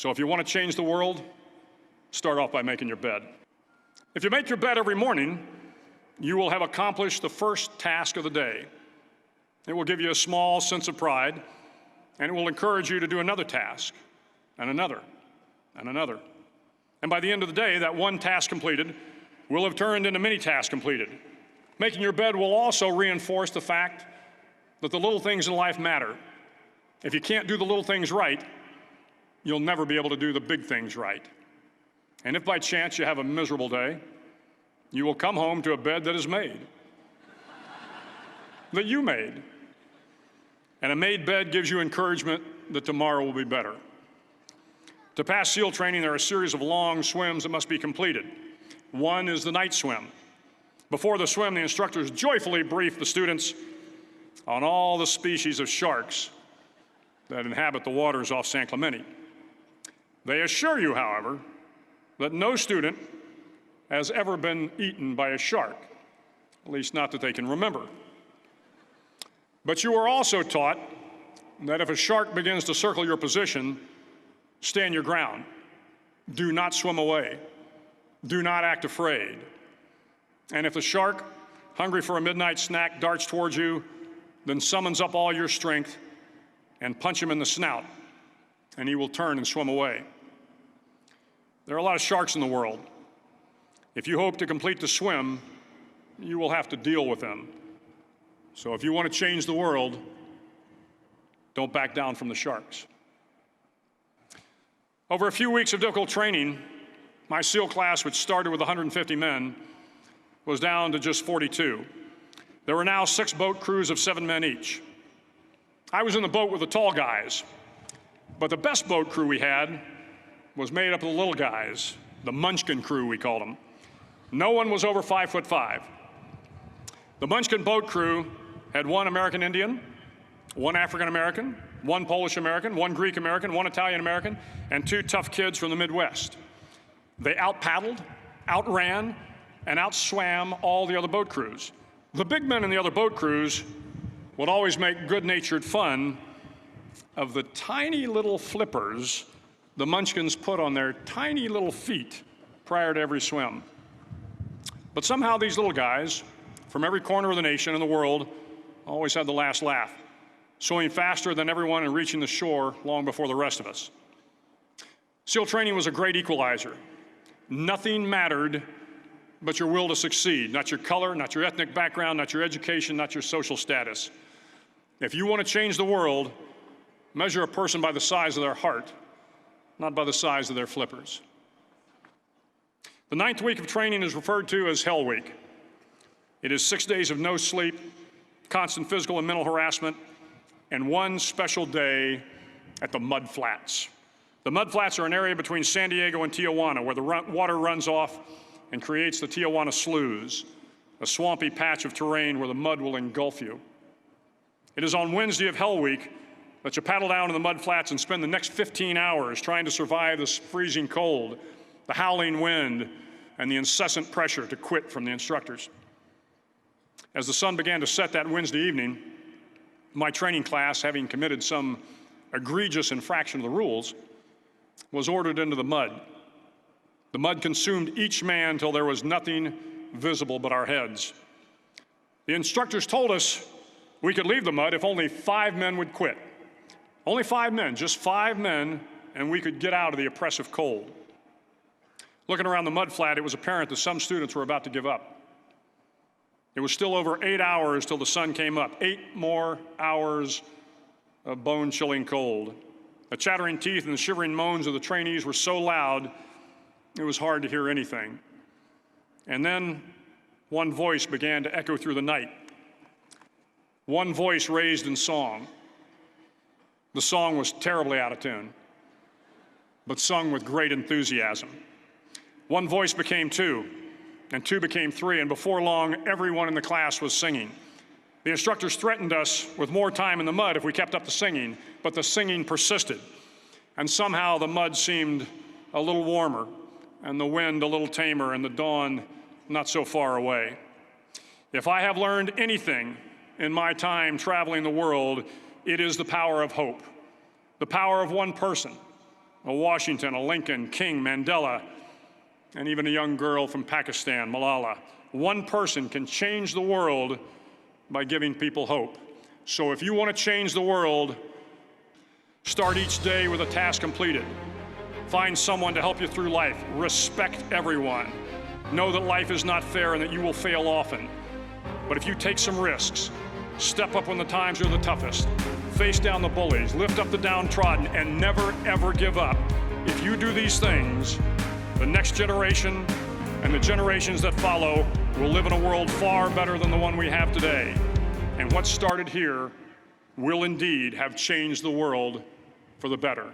So if you want to change the world, start off by making your bed. If you make your bed every morning, you will have accomplished the first task of the day. It will give you a small sense of pride, and it will encourage you to do another task, and another, and another. And by the end of the day, that one task completed will have turned into many tasks completed. Making your bed will also reinforce the fact that the little things in life matter. If you can't do the little things right, you'll never be able to do the big things right. And if by chance you have a miserable day, you will come home to a bed that is made, that you made. And a made bed gives you encouragement that tomorrow will be better. To pass SEAL training, there are a series of long swims that must be completed. One is the night swim. Before the swim, the instructors joyfully brief the students on all the species of sharks that inhabit the waters off San Clemente. They assure you, however, that no student has ever been eaten by a shark, at least not that they can remember. But you are also taught that if a shark begins to circle your position, stand your ground. Do not swim away. Do not act afraid. And if the shark, hungry for a midnight snack, darts towards you, then summons up all your strength and punch him in the snout, and he will turn and swim away. There are a lot of sharks in the world. If you hope to complete the swim, you will have to deal with them. So if you want to change the world, don't back down from the sharks. Over a few weeks of difficult training, my SEAL class, which started with 150 men, was down to just 42. There were now 6 boat crews of 7 men each. I was in the boat with the tall guys, but the best boat crew we had was made up of the little guys, the Munchkin crew, we called them. No one was over 5'5". The Munchkin boat crew had 1 American Indian, 1 African American, 1 Polish American, 1 Greek American, 1 Italian American, and 2 tough kids from the Midwest. They out-paddled, outran, and outswam all the other boat crews. The big men in the other boat crews would always make good-natured fun of the tiny little flippers the Munchkins put on their tiny little feet prior to every swim. But somehow these little guys from every corner of the nation and the world always had the last laugh, swimming faster than everyone and reaching the shore long before the rest of us. SEAL training was a great equalizer. Nothing mattered but your will to succeed, not your color, not your ethnic background, not your education, not your social status. If you want to change the world, measure a person by the size of their heart, not by the size of their flippers. The 9th week of training is referred to as Hell Week. It is 6 days of no sleep, constant physical and mental harassment, and 1 special day at the Mud Flats. The Mud Flats are an area between San Diego and Tijuana where the water runs off and creates the Tijuana Sloughs, a swampy patch of terrain where the mud will engulf you. It is on Wednesday of Hell Week that you paddle down to the Mud Flats and spend the next 15 hours trying to survive this freezing cold, the howling wind, and the incessant pressure to quit from the instructors. As the sun began to set that Wednesday evening, my training class, having committed some egregious infraction of the rules, was ordered into the mud. The mud consumed each man till there was nothing visible but our heads. The instructors told us we could leave the mud if only 5 men would quit. Only 5 men, just 5 men, and we could get out of the oppressive cold. Looking around the mud flat, it was apparent that some students were about to give up. It was still over 8 hours till the sun came up, 8 more hours of bone-chilling cold. The chattering teeth and the shivering moans of the trainees were so loud, it was hard to hear anything. And then one voice began to echo through the night. One voice raised in song. The song was terribly out of tune, but sung with great enthusiasm. One voice became 2, and 2 became 3, and before long, everyone in the class was singing. The instructors threatened us with more time in the mud if we kept up the singing, but the singing persisted. And somehow the mud seemed a little warmer, and the wind a little tamer, and the dawn not so far away. If I have learned anything in my time traveling the world, it is the power of hope, the power of one person, a Washington, a Lincoln, King, Mandela, and even a young girl from Pakistan, Malala. One person can change the world by giving people hope. So if you want to change the world, start each day with a task completed. Find someone to help you through life. Respect everyone. Know that life is not fair and that you will fail often. But if you take some risks, step up when the times are the toughest, face down the bullies, lift up the downtrodden, and never, ever give up. If you do these things, the next generation and the generations that follow will live in a world far better than the one we have today. And what started here will indeed have changed the world for the better.